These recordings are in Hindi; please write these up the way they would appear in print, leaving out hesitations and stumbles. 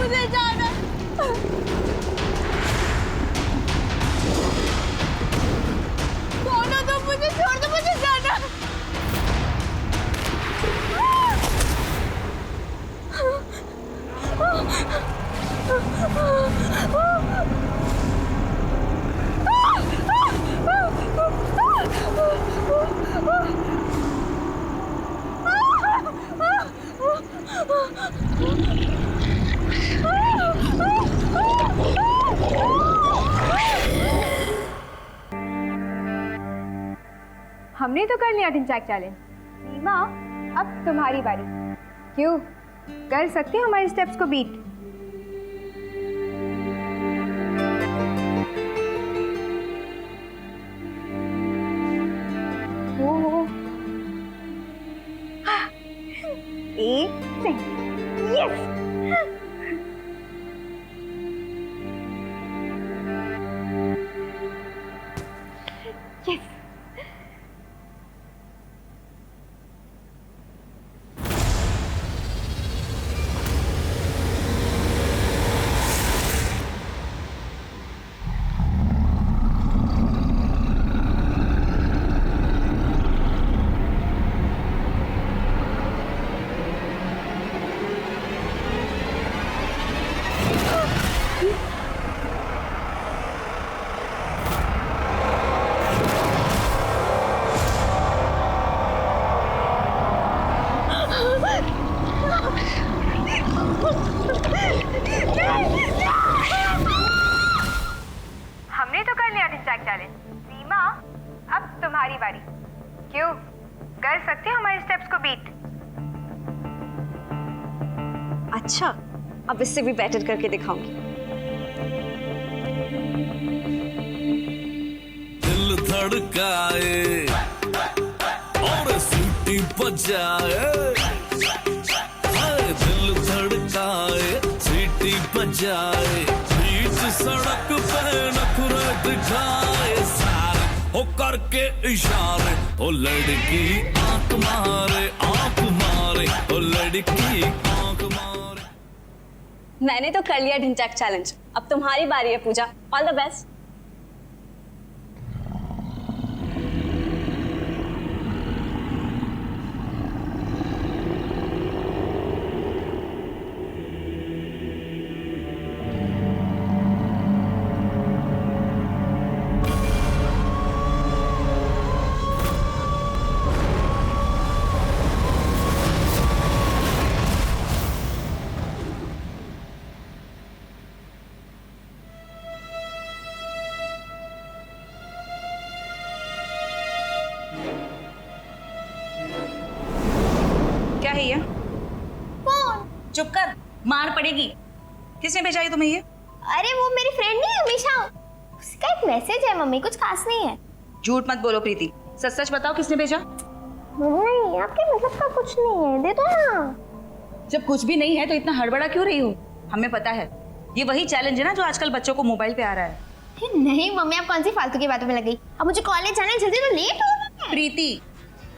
मुझे जाना। कौन हो तुम? मुझे छोड़ दो, मुझे जाना। हमने तो कर लिया ढिंचैक चैलेंज। रीमा, अब तुम्हारी बारी। क्यों, कर सकते हो हमारे स्टेप्स को बीट? ओ, एक सेकंड। Yes, yes. हमने तो कर लिया ढिंचैक चैलेंज। रीमा, अब तुम्हारी बारी। क्यों, कर सकते हो हमारे स्टेप्स को बीट? अच्छा, अब इससे भी बेटर करके दिखाऊंगी। दिल धड़काए और सीटी बजाए, दिल धड़काए सीटी बजाए, बीच सड़क पे नखरे दिखाए सारे, हो करके इशारे, ओ लड़की आंख मारे, ओ लड़की आंख मारे। मैंने तो कर लिया ढिंचैक चैलेंज, अब तुम्हारी बारी है पूजा। All the best. क्या है ये? कौन? चुप कर, मार पड़ेगी। किसने भेजा है तुम्हें ये? अरे वो मेरी फ्रेंड नहीं है हमेशा, उसका एक मैसेज है मम्मी, कुछ खास नहीं है। झूठ मत बोलो प्रीति, सच सच बताओ किसने भेजा? नहीं, आपके मतलब का कुछ नहीं है, दे दो ना। जब कुछ भी नहीं है तो इतना हड़बड़ा क्यों रही हो? हमें पता है, ये वही चैलेंज है ना जो आजकल बच्चों को मोबाइल पे आ रहा है। नहीं मम्मी, आप कौन सी फालतू की बातों में लग गई? अब मुझे कॉलेज जाना है, जल्दी, तो लेट हो रहा है। प्रीति,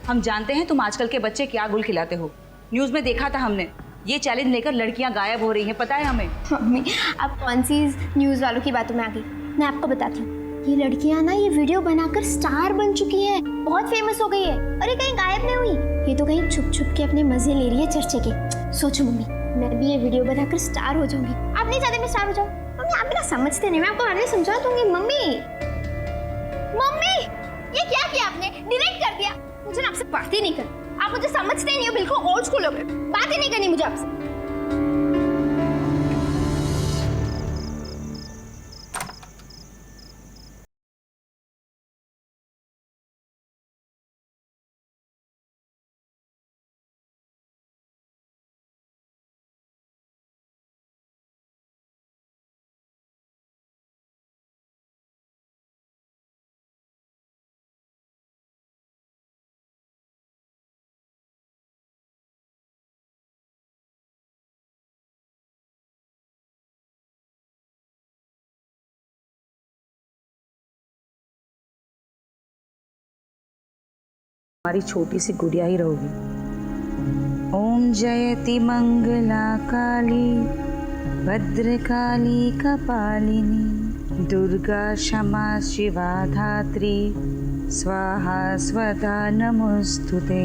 हम जानते हैं तुम आजकल के बच्चे क्या गुल खिलाते हो। न्यूज में देखा था हमने, ये चैलेंज लेकर लड़कियां गायब हो रही हैं, पता है हमें। मम्मी, आप कौन सी न्यूज वालों की बातों में आ गई? मैं आपको बताती हूँ, ये लड़कियां ना ये वीडियो बनाकर स्टार बन चुकी है, बहुत फेमस हो गई है, और ये कहीं गायब नहीं हुई, ये तो कहीं छुप छुप के अपने मजे ले रही है चर्चे के। सोचो मम्मी, मैं भी ये वीडियो बनाकर स्टार हो जाऊंगी। आप नहीं चाहते मैं स्टार हो जाऊं? मम्मी आप मेरा समझते नहीं, मैं आपको बाद में समझा दूंगी। मम्मी, मम्मी, ये क्या किया आपने? डिलीट कर दिया। मुझे ना आपसे बात ही नहीं करनी, आप मुझे समझते ही नहीं हो, बिल्कुल ओल्ड स्कूल हो गए, बात ही नहीं करनी मुझे आपसे। हमारी छोटी सी गुड़िया ही रहोगी। ओम जयति मंगला काली भद्रकाली कपालिनी दुर्गा क्षमा शिवा धात्री स्वाहा स्वधा नमोस्तुते।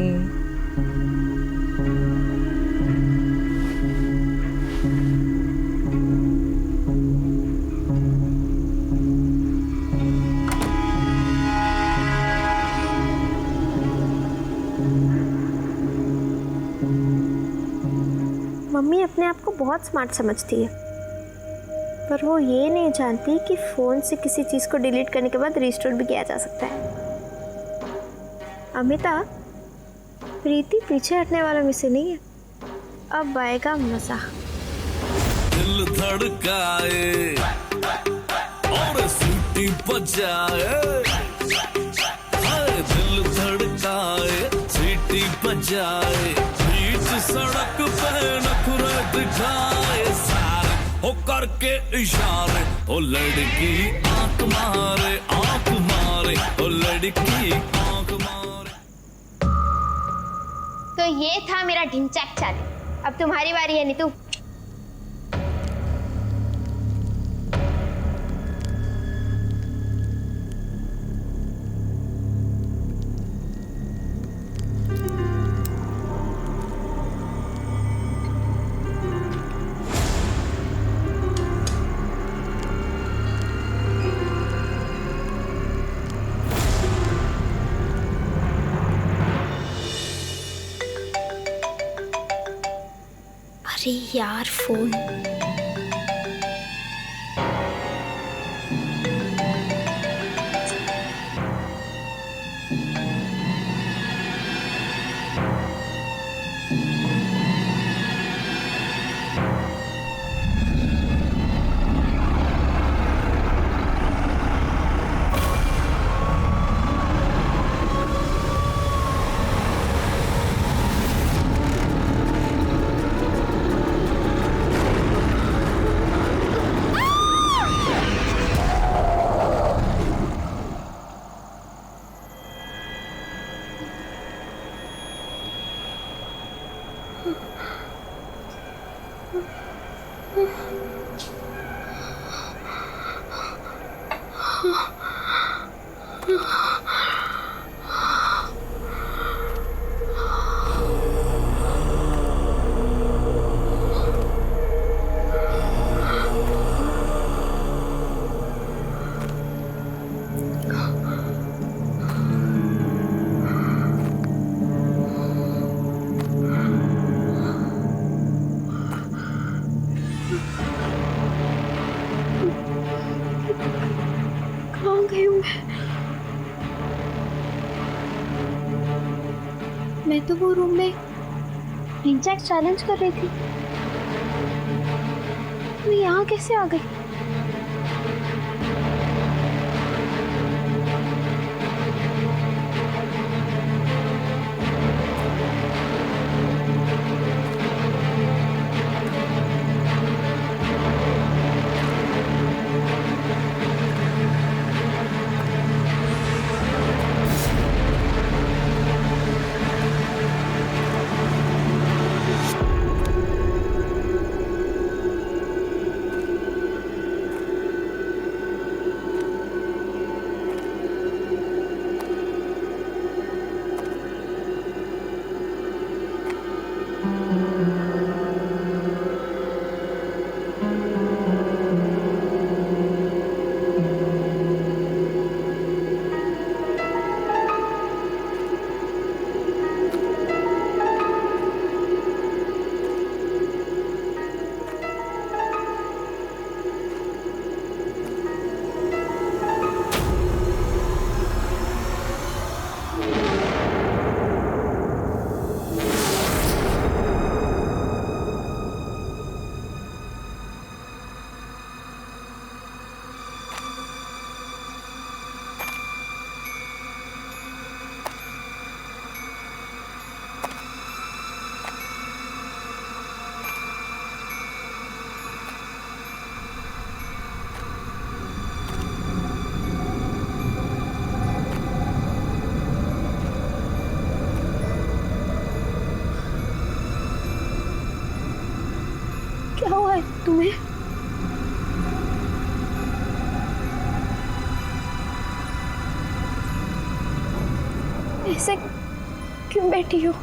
मम्मी अपने आप को बहुत स्मार्ट समझती है, पर वो ये नहीं जानती कि फ़ोन से किसी चीज़ को डिलीट करने के बाद रिस्टोर भी किया जा सकता है। अमिता, प्रीति पीछे हटने वालों में से नहीं है, अब आएगा मज़ा। दिल धड़काए और सीटी बजाए, दिल धड़काए सीटी बजाए, बीच सड़क पे नखरे दिखाए, सारे हो करके इशारे, ओ लड़की आंख मारे, ओ लड़की आंख मारे। तो ये था मेरा ढिंचैक चैलेंज। अब तुम्हारी बारी है नीतू। अरे यार फोन। कहाँ गई हूँ मैं तो वो रूम में ढिंचैक चैलेंज कर रही थी, तो यहाँ कैसे आ गई? तुम्हें ऐसे क्यों बैठी हो?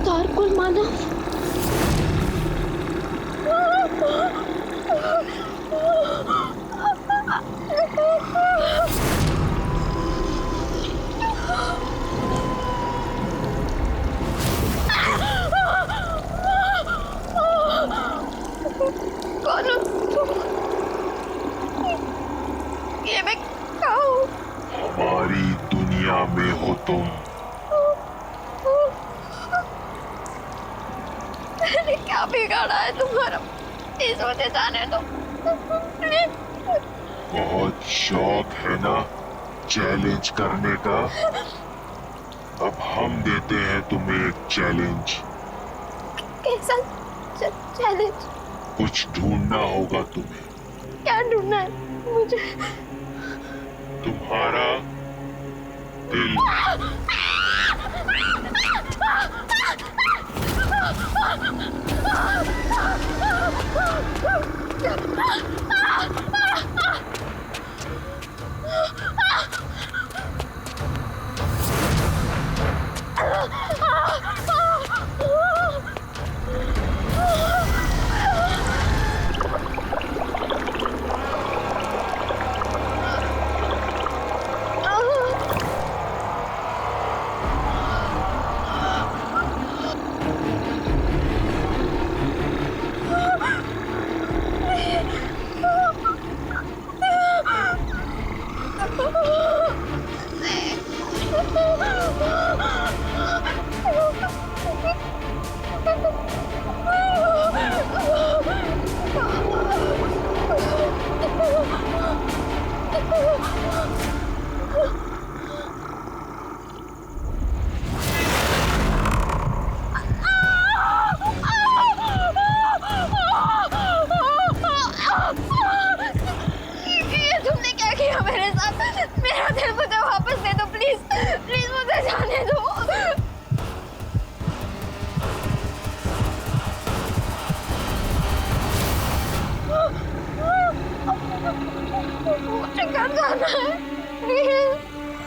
तारकुल मानव कौन हो तुम? ये मैं क्या हूँ? हमारी दुनिया में हो तुम। मैंने क्या बिगाड़ा है तुम्हारा? प्लीज मुझे जाने दो। बहुत शौक है ना चैलेंज करने का? अब हम देते हैं तुम्हें एक चैलेंज। कैसा चैलेंज? कुछ ढूंढना होगा तुम्हें। क्या ढूंढना है मुझे? तुम्हारा दिल।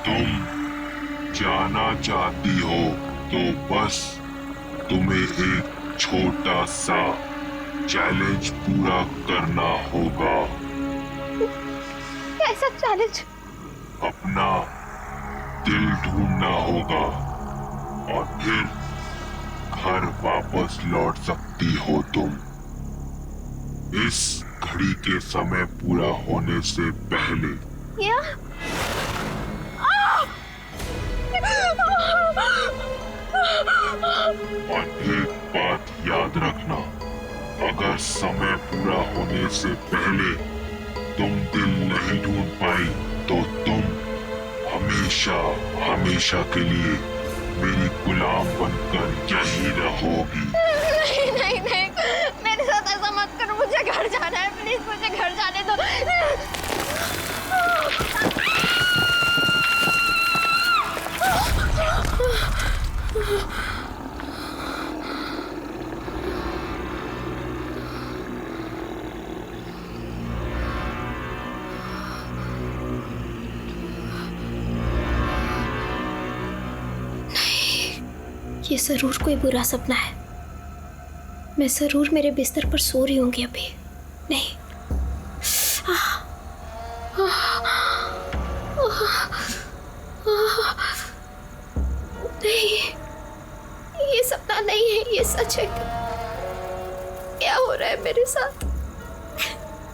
तुम जाना चाहती हो तो बस तुम्हें एक छोटा सा चैलेंज पूरा करना होगा। कैसा चैलेंज? अपना दिल ढूंढना होगा और फिर घर वापस लौट सकती हो तुम। इस घड़ी के समय पूरा होने से पहले। क्या? और एक बात याद रखना, अगर समय पूरा होने से पहले तुम दिल नहीं ढूंढ पाई तो तुम हमेशा हमेशा के लिए मेरी गुलाम बनकर यहीं रहोगी। नहीं नहीं नहीं, मेरे साथ ऐसा मत करो। मुझे घर जाना है, प्लीज मुझे घर जाने दो। ये जरूर कोई बुरा सपना है। मैं जरूर मेरे बिस्तर पर सो रही होंगी अभी। नहीं, ये सच है क्या हो रहा है मेरे साथ?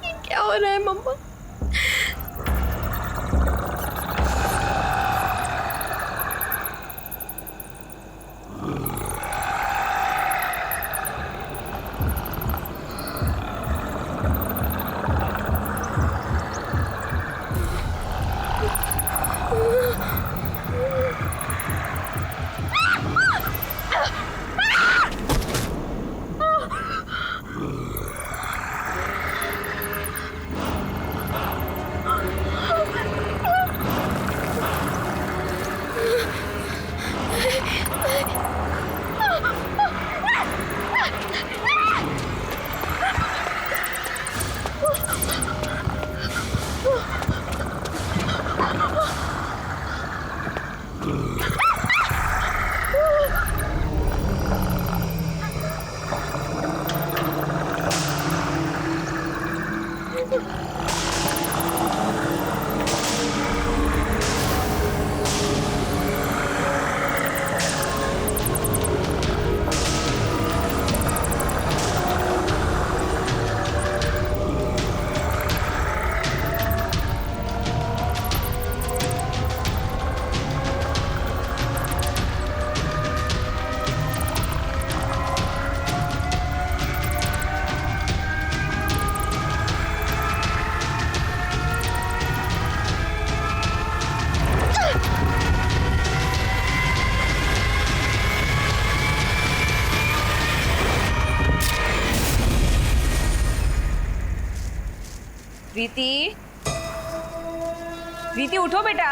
ये क्या हो रहा है मम्मा? प्रीति, प्रीति उठो बेटा।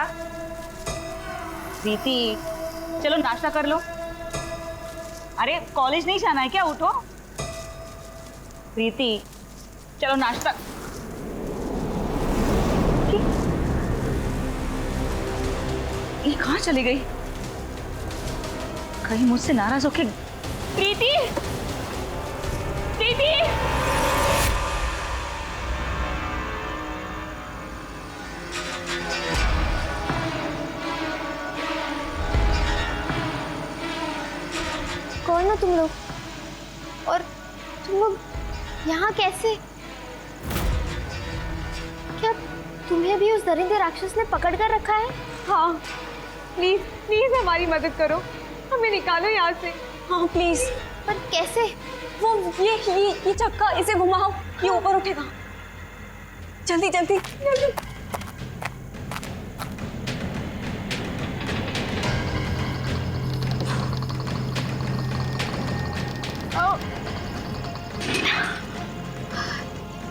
प्रीति, चलो नाश्ता कर लो। अरे कॉलेज नहीं जाना है क्या? उठो। प्रीति, चलो नाश्ता। ये कहाँ चली गई? कहीं मुझसे नाराज होके। प्रीति, प्रीति। कौन हो तुम लोग? और तुम लोग यहाँ कैसे? क्या तुम्हें भी उस दरिंदे राक्षस ने पकड़ कर रखा है? हाँ, प्लीज प्लीज हमारी मदद करो, हमें निकालो यहाँ से। हाँ प्लीज। पर कैसे? वो ये चक्का, इसे घुमाओ, ये ऊपर उठेगा। जल्दी जल्दी जल्दी।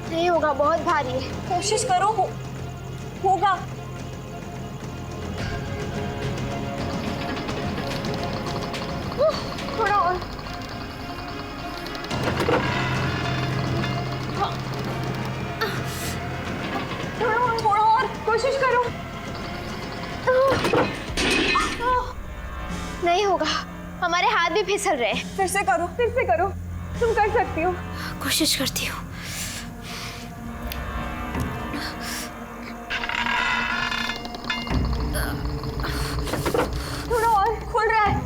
नहीं होगा, बहुत भारी है। कोशिश करो, होगा। थोड़ा और। थोड़ा और कोशिश करो। नहीं होगा, हमारे हाथ भी फिसल रहे हैं। फिर से करो, फिर से करो, तुम कर सकती हो। कोशिश करती हूँ। थोड़ा और, खुल रहा है।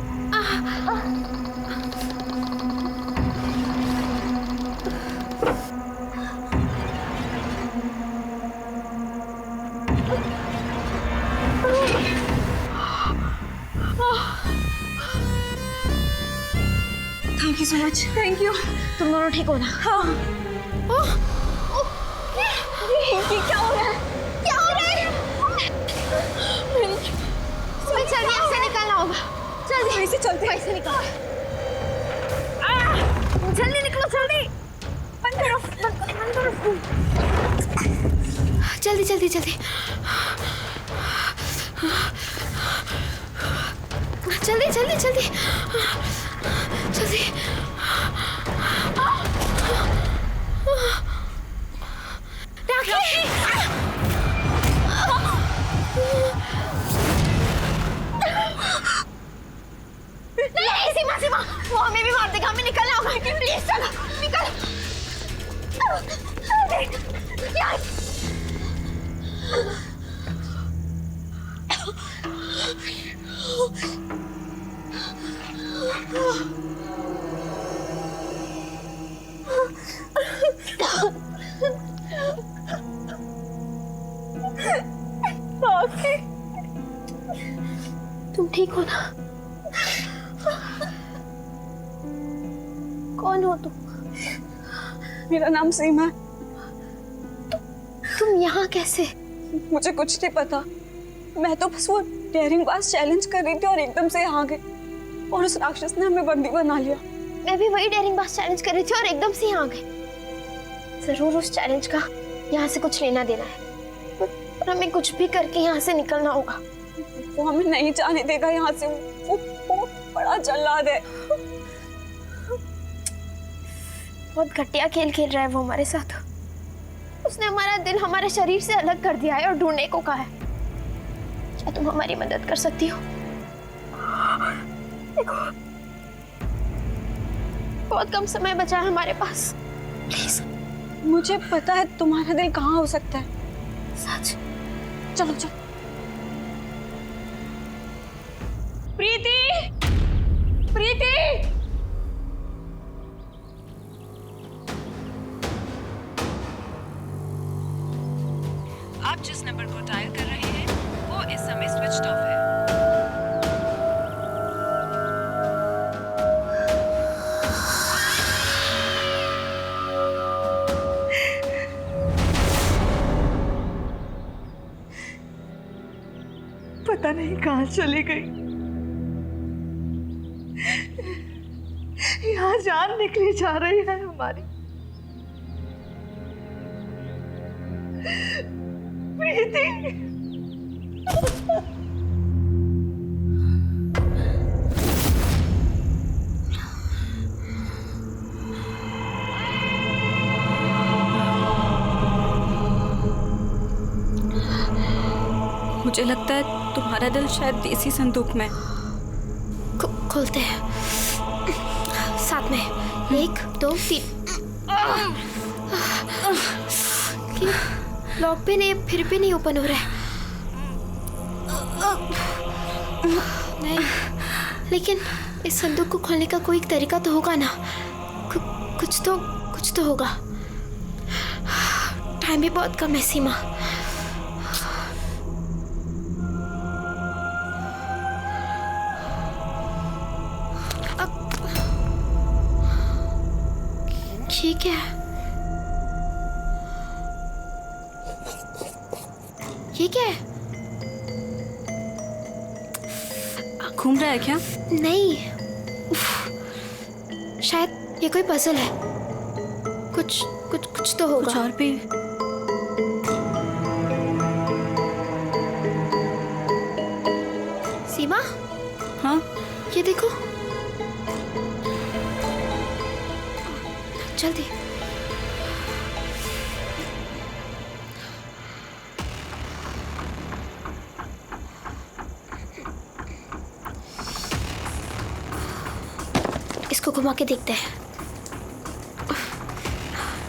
Thank you so much. Thank you. तुम दोनों ठीक हो ना? हाँ। ये क्या हो रहा है? क्या हो रहा है? तुम्हें जल्दी यहाँ से निकलना होगा। जल्दी वैसे चलते हैं। वैसे निकलो। जल्दी निकलो, जल्दी। बंद करो, बंद करो। जल्दी जल्दी जल्दी जल्दी जल्दी जल्दी जल्दी। राखी! नहीं, सीमा सीमा, वो हमें भी मार देगा, हमें निकलना होगा। प्लीज चलो, निकल। आके तुम ठीक हो ना? कौन हो तुम? मेरा नाम सीमा है। तुम यहाँ कैसे? मुझे कुछ नहीं पता, मैं तो बस वो डेयरिंग बाज चैलेंज कर रही थी और एकदम से यहाँ गई और उस राक्षस ने हमें बंदी बना लिया। मैं भी वही डेयरिंग बाज चैलेंज कर रही थी और एकदम से यहाँ गई। जरूर उस चैलेंज का यहाँ से कुछ लेना देना है, पर हमें कुछ भी करके यहाँ से निकलना होगा। वो हमें नहीं जाने देगा यहाँ से। वो बड़ा जल्लाद है। बहुत घटिया खेल खेल रहा है वो हमारे साथ। उसने हमारा दिल हमारे शरीर से अलग कर दिया है और ढूंढने को कहा है। क्या तुम हमारी मदद कर सकती हो? देखो, बहुत कम समय बचा है हमारे पास, प्लीज। मुझे पता है तुम्हारा दिल कहाँ हो सकता है। सच? चलो चलो। प्रीति, प्रीति। आप जिस नंबर को डायल कर रहे हैं वो इस समय स्विच्ड ऑफ है। पता नहीं कहाँ चली गई। यहाँ जान निकली जा रही है हमारी। प्रीति, मुझे लगता है तुम्हारा दिल शायद देसी संदूक में। खोलते हैं साथ में। 1 2 3। लॉक पे नहीं, फिर भी नहीं ओपन हो रहा है। नहीं, लेकिन इस संदूक को खोलने का कोई तरीका तो होगा ना। कुछ तो होगा। टाइम भी बहुत कम है सीमा। ठीक है, ये क्या है? घूम रहा है क्या? नहीं, शायद ये कोई पजल है। कुछ तो होगा। कुछ और भी। सीमा, हाँ, ये देखो, जल्दी। इसको घुमा के देखते हैं,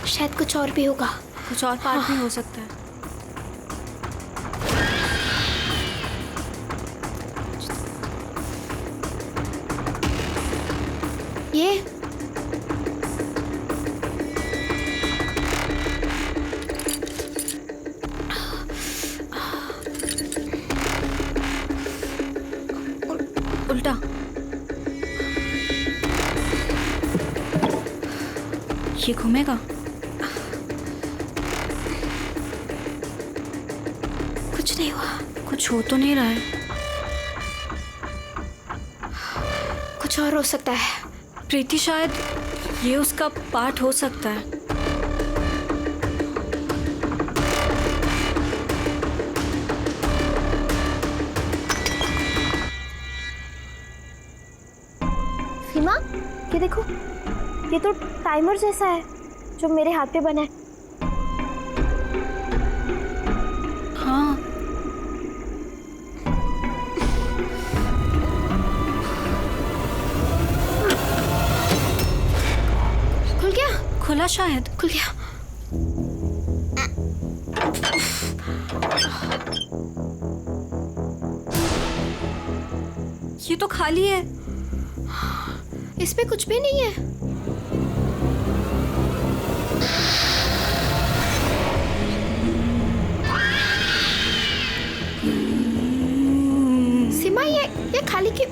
शायद कुछ और भी होगा। कुछ और पार्ट भी हो सकता है। ये उल्टा। ये घूमेगा। कुछ नहीं हुआ। कुछ हो तो नहीं रहा है। कुछ और हो सकता है। प्रीति, शायद ये उसका पार्ट हो सकता है। सीमा, ये देखो, ये तो टाइमर जैसा है जो मेरे हाथ पे बना है। हाँ, खुल गया? खुला शायद। खुल गया। ये तो खाली है। इसमें कुछ भी नहीं है। लेकिन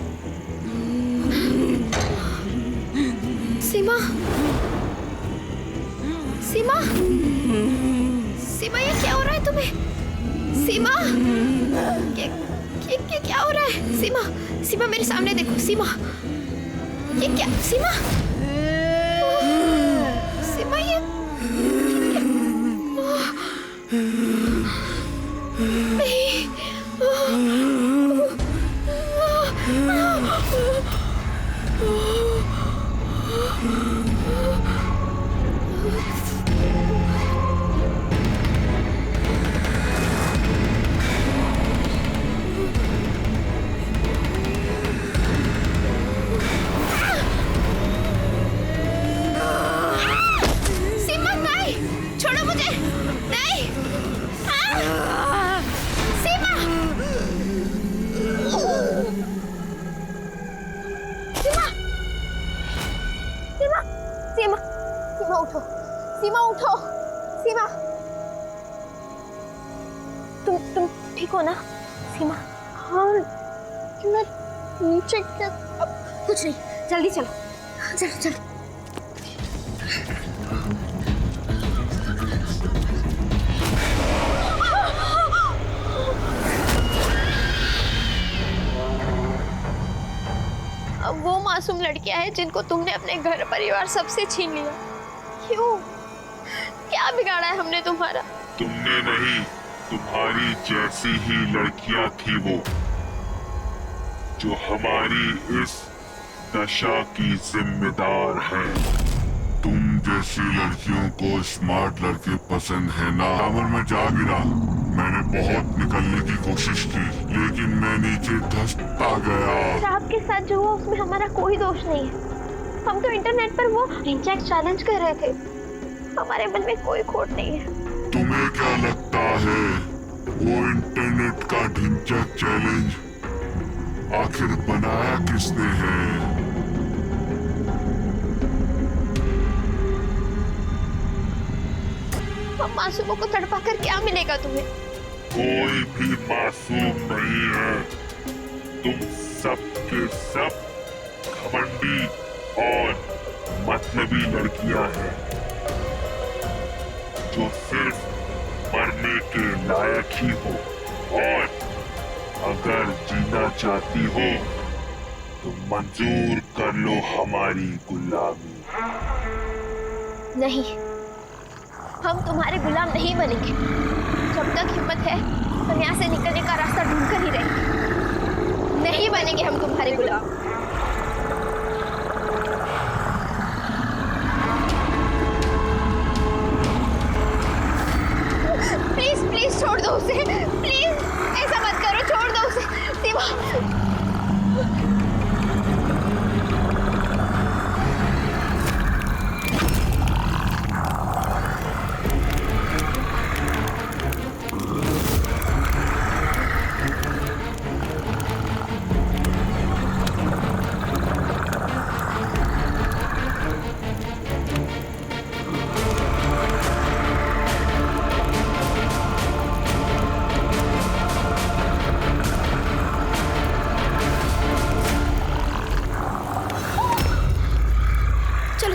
सीमा, सीमा, सीमा, ये क्या हो रहा है तुम्हें? सीमा, क्या हो रहा है? सीमा, सीमा मेरे सामने देखो। सीमा, ये क्या? सीमा, सीमा, ये नहीं। सीमा, नहीं, छोड़ो मुझे, नहीं। सीमा, सीमा, सीमा, सीमा उठो, सीमा उठो, सीमा, तुम ठीक हो ना? सीमा, हाँ, मैं नीचे क्या? कुछ नहीं, जल्दी चलो, चलो चलो। वो मासूम लड़कियां हैं जिनको तुमने अपने घर परिवार सबसे छीन लिया। क्यों? क्या बिगाड़ा है हमने तुम्हारा? तुमने नहीं, तुम्हारी जैसी ही लड़कियां थी वो, जो हमारी इस दशा की जिम्मेदार हैं। तुम जैसी लड़कियों को स्मार्ट लड़के पसंद है ना। टावर में जा गिरा, मैंने बहुत निकलने की कोशिश की, लेकिन मैं नीचे धंसता गया। आपके साथ जो हुआ उसमें हमारा कोई दोष नहीं है। हम तो इंटरनेट पर वो ढिंचैक चैलेंज कर रहे थे, हमारे मन में कोई खोट नहीं है। तुम्हें क्या लगता है वो इंटरनेट का ढिंचैक चैलेंज आखिर बनाया किसने है? हम मासूमों को तड़पा कर क्या मिलेगा तुम्हें? कोई भी मासूम नहीं है। तुम सब के सब घमंडी और मतलबी लड़कियां हैं, जो सिर्फ मरने के लायक ही हो, और अगर जीना चाहती हो तो मंजूर कर लो हमारी गुलामी। नहीं, हम तुम्हारे गुलाम नहीं बनेंगे। जब तक हिम्मत है हम यहाँ से निकलने का रास्ता ढूंढ कर ही रहेंगे। नहीं बनेंगे हम तुम्हारे गुलाम। प्लीज प्लीज छोड़ दो उसे, प्लीज ऐसा मत करो, छोड़ दो उसे। सीमा,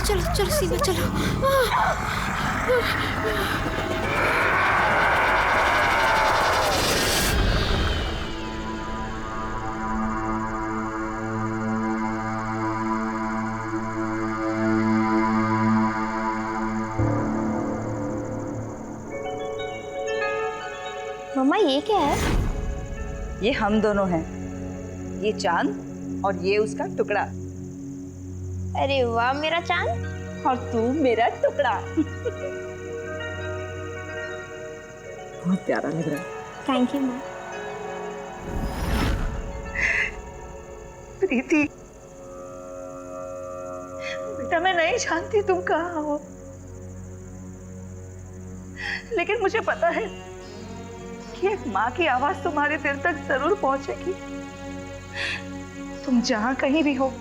चलो चलो सीमा, चलो। मम्मा, ये क्या है? ये हम दोनों हैं, ये चांद और ये उसका टुकड़ा। अरे वाह मेरा चांद, और तू मेरा टुकड़ा। बहुत प्यारा लग रहा है। थैंक यू माँ। प्रीति, बेटा मैं नहीं जानती तुम कहाँ हो, लेकिन मुझे पता है कि एक माँ की आवाज तुम्हारे दिल तक जरूर पहुंचेगी। तुम जहां कहीं भी हो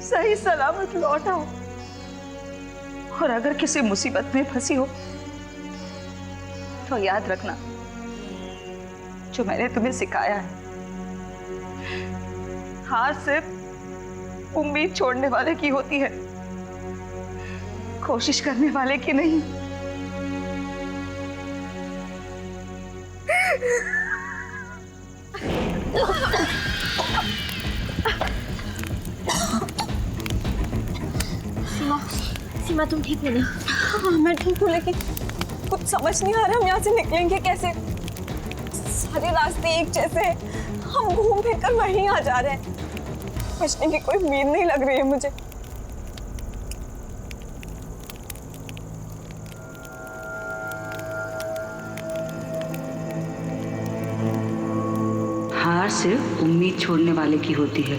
सही सलामत लौट आओ, और अगर किसी मुसीबत में फंसी हो तो याद रखना जो मैंने तुम्हें सिखाया है, हार सिर्फ उम्मीद छोड़ने वाले की होती है, कोशिश करने वाले की नहीं। सीमा तुम ठीक हो ना? हाँ मैं ठीक हूँ, लेकिन कुछ समझ नहीं आ रहा हम यहाँ से निकलेंगे कैसे। सारे रास्ते एक जैसे हैं, हम घूम फिर कर वहीं आ जा रहे हैं। बचने की कोई उम्मीद नहीं लग रही है मुझे। हार सिर्फ उम्मीद छोड़ने वाले की होती है,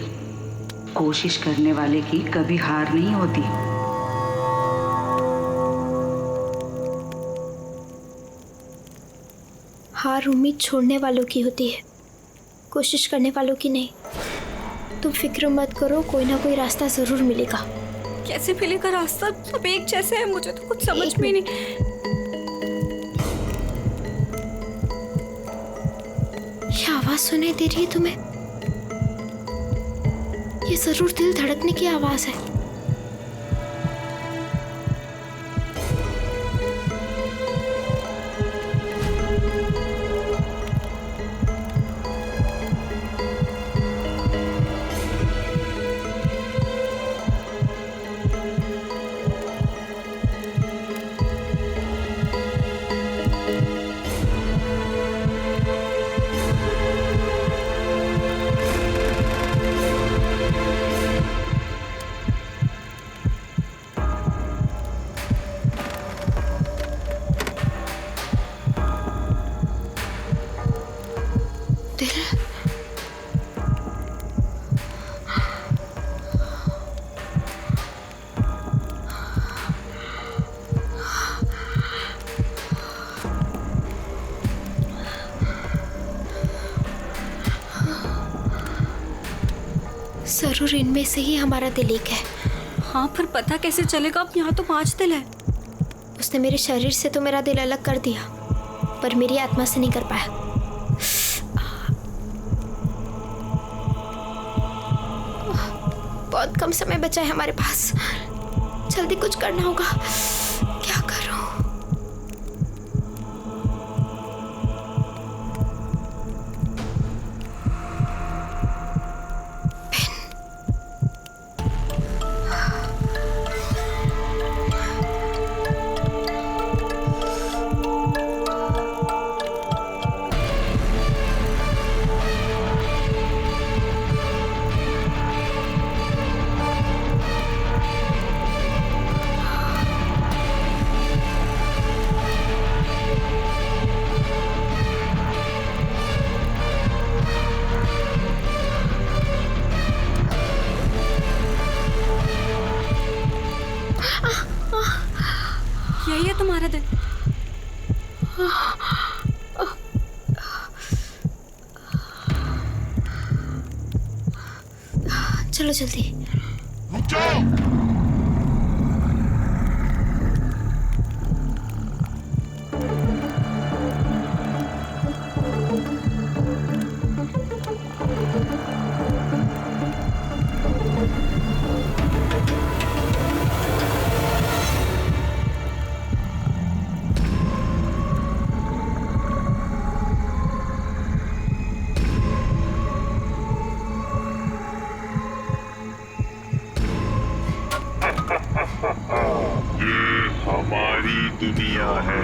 कोशिश करने वाले की कभी हार नहीं होती। हार उम्मीद छोड़ने वालों की होती है, कोशिश करने वालों की नहीं। तुम फिक्र मत करो, कोई ना कोई रास्ता जरूर मिलेगा। कैसे मिलेगा रास्ता? सब एक जैसे हैं, मुझे तो कुछ समझ में नहीं। ये आवाज सुनाई दे रही है तुम्हें? ये जरूर दिल धड़कने की आवाज है। जरूर इनमें से ही हमारा दिल एक है। हाँ पर पता कैसे चलेगा? अब यहाँ तो 5 दिल है। उसने मेरे शरीर से तो मेरा दिल अलग कर दिया, पर मेरी आत्मा से नहीं कर पाया। बहुत कम समय बचा है हमारे पास, जल्दी कुछ करना होगा। क्या करूं? यही है तुम्हारा दिल? चलो जल्दी। रुक जाओ। ये हमारी दुनिया है,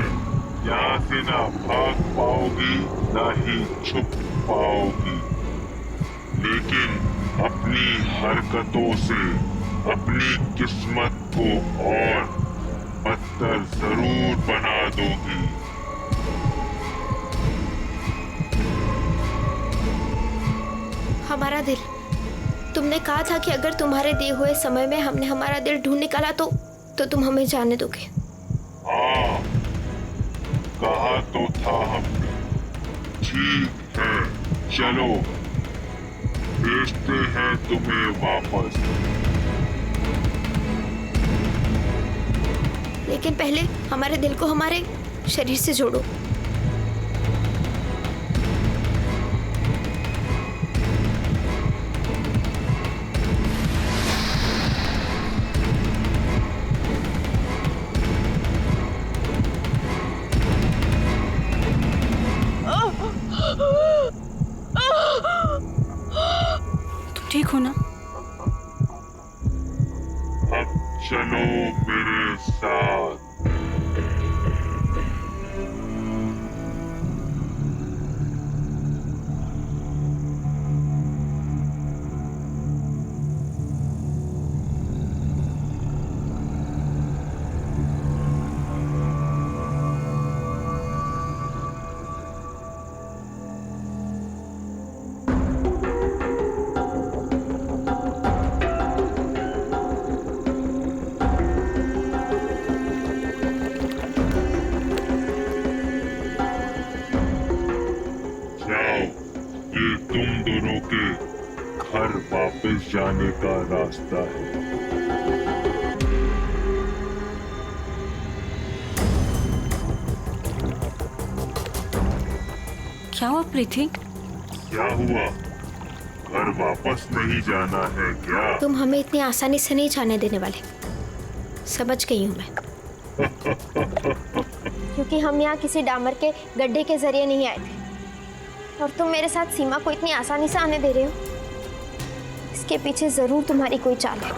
यहाँ से ना भाग पाओगी ना ही छुप पाओगी, लेकिन अपनी हरकतों से अपनी किस्मत को और बदतर जरूर बना दोगी। हमारा दिल, तुमने कहा था कि अगर तुम्हारे दिए हुए समय में हमने हमारा दिल ढूंढ निकाला तो तुम हमें जाने दोगे। हाँ, कहा तो था हमने। ठीक है, चलो भेजते हैं तुम्हें वापस। लेकिन पहले हमारे दिल को हमारे शरीर से जोड़ो। ठीक हो ना? अब चलो मेरे साथ। ये तुम दोनों के घर वापस जाने का रास्ता है। क्या हुआ प्रीति? क्या हुआ? घर वापस नहीं जाना है क्या? तुम हमें इतनी आसानी से नहीं जाने देने वाले, समझ गई हूँ मैं। क्योंकि हम यहाँ किसी डामर के गड्ढे के जरिए नहीं आए थे, और तुम मेरे साथ सीमा को इतनी आसानी से आने दे रहे हो। इसके पीछे जरूर तुम्हारी कोई चाल है।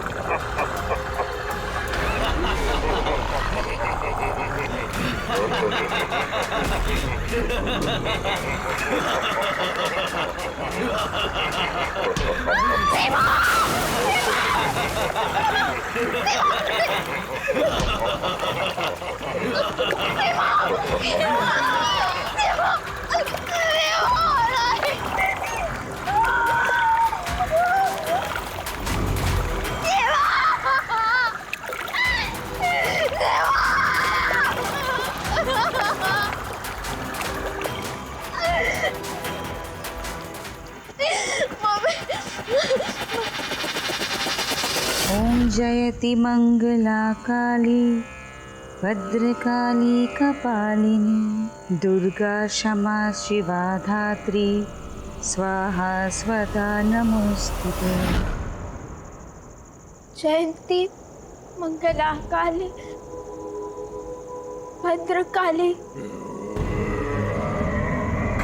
ओम जयति मंगला काली भद्रकाली कपालिनी दुर्गा क्षमा शिवा धात्री स्वाहा स्वधा नमोस्तुते। जयंती मंगला काली भद्रकाली,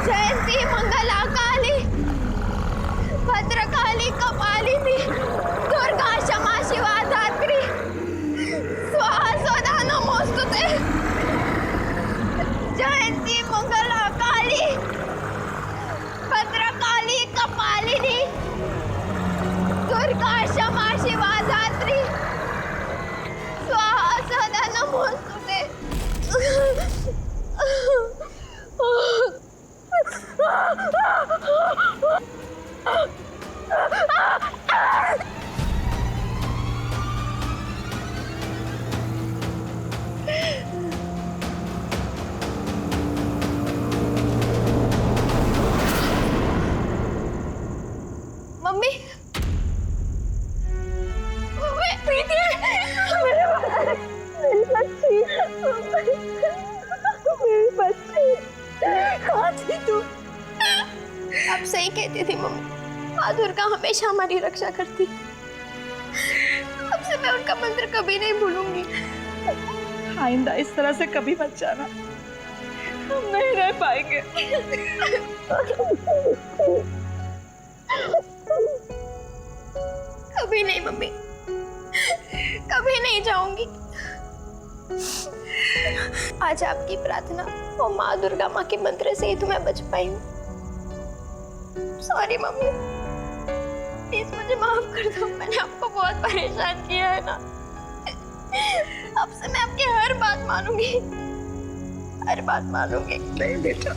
जयंती मंगला काली भद्रकाली कपालिनी दुर्गा क्षमा शिवा धात्री स्वाहा स्वधा नमोस्तुते। जयंती मंगला काली भद्रकाली कपालिनी दुर्गा क्षमा शिवा धात्री स्वाहा स्वधा नमोस्तुते। मम्मी, प्रीति, मेरी बच्ची, मेरी बच्ची, कहाँ थी तू? आप सही कहती थी मम्मी, माँ दुर्गा हमेशा हमारी रक्षा करती। अब से मैं उनका मंत्र कभी नहीं भूलूंगी। आइंदा इस तरह से कभी मत जाना, हम नहीं रह पाएंगे। कभी नहीं मम्मी, कभी नहीं जाऊंगी। आज आपकी प्रार्थना और माँ दुर्गा माँ के मंत्र से ही तो मैं बच पाई हूँ। सॉरी मम्मी, प्लीज मुझे माफ कर दो, मैंने आपको बहुत परेशान किया है ना। अब से मैं आपकी हर बात मानूंगी, हर बात मानूंगी। नहीं बेटा।